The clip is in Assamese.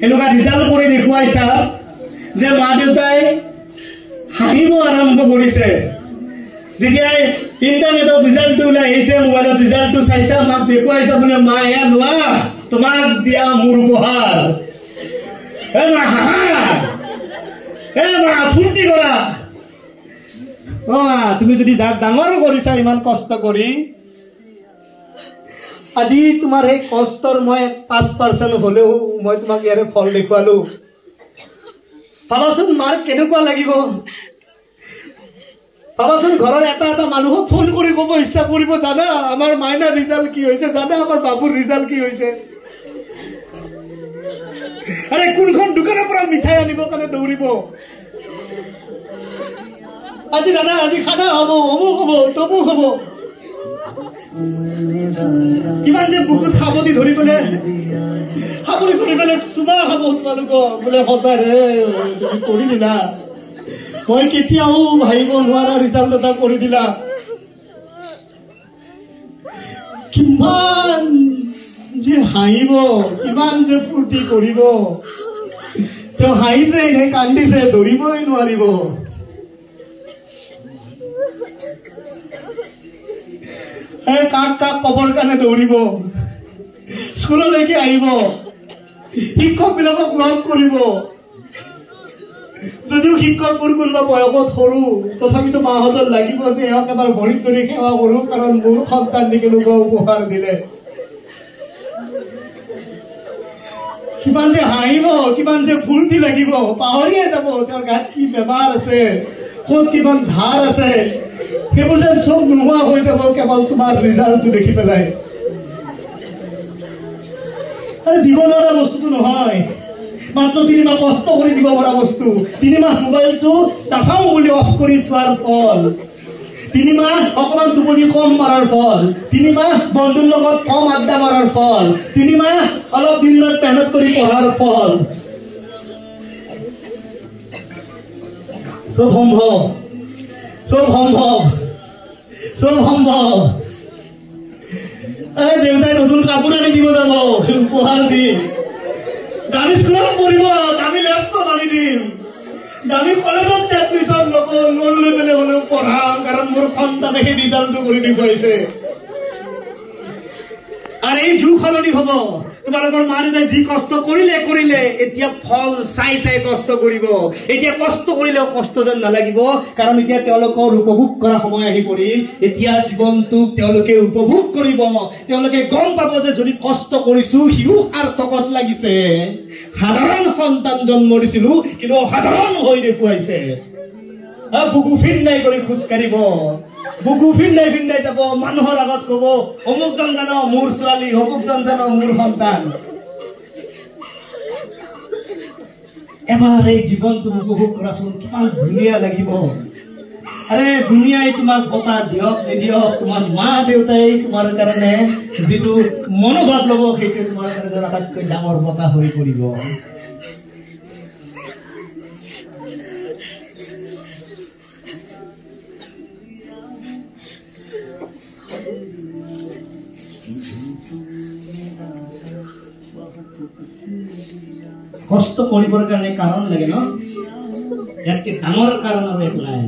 এনেকুৱা ৰিজাল্ট কৰি দেখুৱাইছা যে মা দেউতাই হাঁহিব আৰম্ভ কৰিছে। যেতিয়া ইণ্টাৰনেটত ৰিজাল্টটো ওলাই আহিছে, মোবাইলত ৰিজাল্টটো চাইছা, মাক দেখুৱাইছা বোলে মা এয়া লোৱা তোমাক দিয়া মোৰ উপহাৰ। মা হাঁহা, মা ফূৰ্তি কৰা। তুমি যদি যাক ডাঙৰ কৰিছা ইমান কষ্ট কৰি, আজি তোমাৰ এই কষ্টৰ মই 5% হলেও মই তোমাক ইয়াৰে ফল দেখুৱালো। ভাবাচোন মাৰ কেনেকুৱা লাগিব। ভাবাচোন ঘৰৰ এটা এটা মানুহক ফোন কৰি ক'ব ইচ্ছা কৰিব, জানা আমাৰ মাইনাৰ ৰিজাল্ট কি হৈছে, জানা আমাৰ বাবুৰ ৰিজাল্ট কি হৈছে। আৰে কোনখন দোকানৰ পৰা মিঠাই আনিবৰ কাৰণে দৌৰিব। আজি দাদা আজি খানা হব, অমুক হব, তমুক হব। কিমান যে বুকুত সাৱধি ধৰি পেলাই চুমা খাব তোমালোকক বোলে সঁচা ৰে তুমি কৰি দিলা। মই কেতিয়াও ভাবিব নোৱাৰা ৰিজাল্ট এটা কৰি দিলা। কিমান যে হাঁহিব, কিমান যে ফূৰ্তি কৰিব। তেওঁ হাঁহিছে নে কান্দিছে ধৰিবই নোৱাৰিব। কাক কাক কবৰ কাৰণে দৌৰিব, স্কুললৈকে আহিব, শিক্ষক বিলাকক লগ কৰিব। যদিও শিক্ষকবোৰ কোনোবা বয়সত সৰু, তথাপিতো মাহঁতৰ লাগিব যে এওঁক এবাৰ ভৰিত ধৰি সেৱা কৰো, কাৰণ মোৰ সন্তান কেনেকুৱা উপহাৰ দিলে। কিমান যে হাঁহিব, কিমান যে ফূৰ্তি লাগিব, পাহৰিয়ে যাব তেওঁৰ গাত কি বেমাৰ আছে, ক'ত কিমান ধাৰ আছে। সেইবোৰ যেন চব নোহোৱা হৈ যাব কেৱল তোমাৰ ৰিজাল্টটো দেখি পেলাই। দিব নোৱাৰা বস্তুটো নহয়, মাত্ৰ 3 মাহ কষ্ট কৰি দিব পৰা বস্তু। 3 মাহ মোবাইলটো নাচাও বুলি অফ কৰি থোৱাৰ ফল, 3 মাহ অকমান টোপনি কম মাৰাৰ ফল, 3 মাহ বন্ধুৰ লগত কম আড্ডা মাৰাৰ ফল, 3 মাহ অলপ দিনত মেহনত কৰি পঢ়াৰ ফল। চব সম্ভৱ, চব সম্ভৱ, চব সম্ভৱ। দেউতাই নতুন কাপোৰ আনি দিব যাব, উপহাৰ দিম। দামী স্কুলত পঢ়িব, দামী লেপটপ আনি দিম। দামী কলেজত এডমিশ্যন ল'ব, লোন লৈ পেলাই হলেও পঢ়াম, কাৰণ মোৰ সন্তানে সেই ৰিজাল্টটো কৰি দেখুৱাইছে। আৰু এই যুগ সলনি হব। তোমালোকৰ মা দেউতাই যি কষ্ট কৰিলে এতিয়া ফল চাই চাই কষ্ট কৰিব। এতিয়া কষ্ট কৰিলেও কষ্ট যেন নালাগিব, কাৰণ এতিয়া তেওঁলোকৰ উপভোগ কৰা সময় আহি পৰিল। এতিয়া জীৱনটোক তেওঁলোকে উপভোগ কৰিব। তেওঁলোকে গম পাব যে যদি কষ্ট কৰিছো সিও সাৰ্থকত লাগিছে। সাধাৰণ সন্তান জন্ম দিছিলো, কিন্তু অসাধাৰণ হৈ দেখুৱাইছে। বুকু ফিন্দাই কৰি খোজ কাঢ়িব, বুকু ফিন্দাই যাব, মানুহৰ আগত কব অমুকজন জানো মোৰ ছোৱালী, অমুকজন জানো মোৰ সন্তান। এবাৰ এই জীৱনটো উপভোগ কৰাচোন, কিমান ধুনীয়া লাগিব। আৰে দুনিয়াই তোমাক বঁটা দিয়ক নিদিয়ক, তোমাৰ মা দেউতাই তোমাৰ কাৰণে যিটো মনোভাৱ লব, সেইটো তোমাৰ কাৰণে আটাইতকৈ ডাঙৰ বঁটা হৈ পৰিব। কষ্ট কৰিবৰ কাৰণে কাৰণ লাগে ন, ইয়াতকে ডাঙৰ কাৰণ আৰু একো নাই।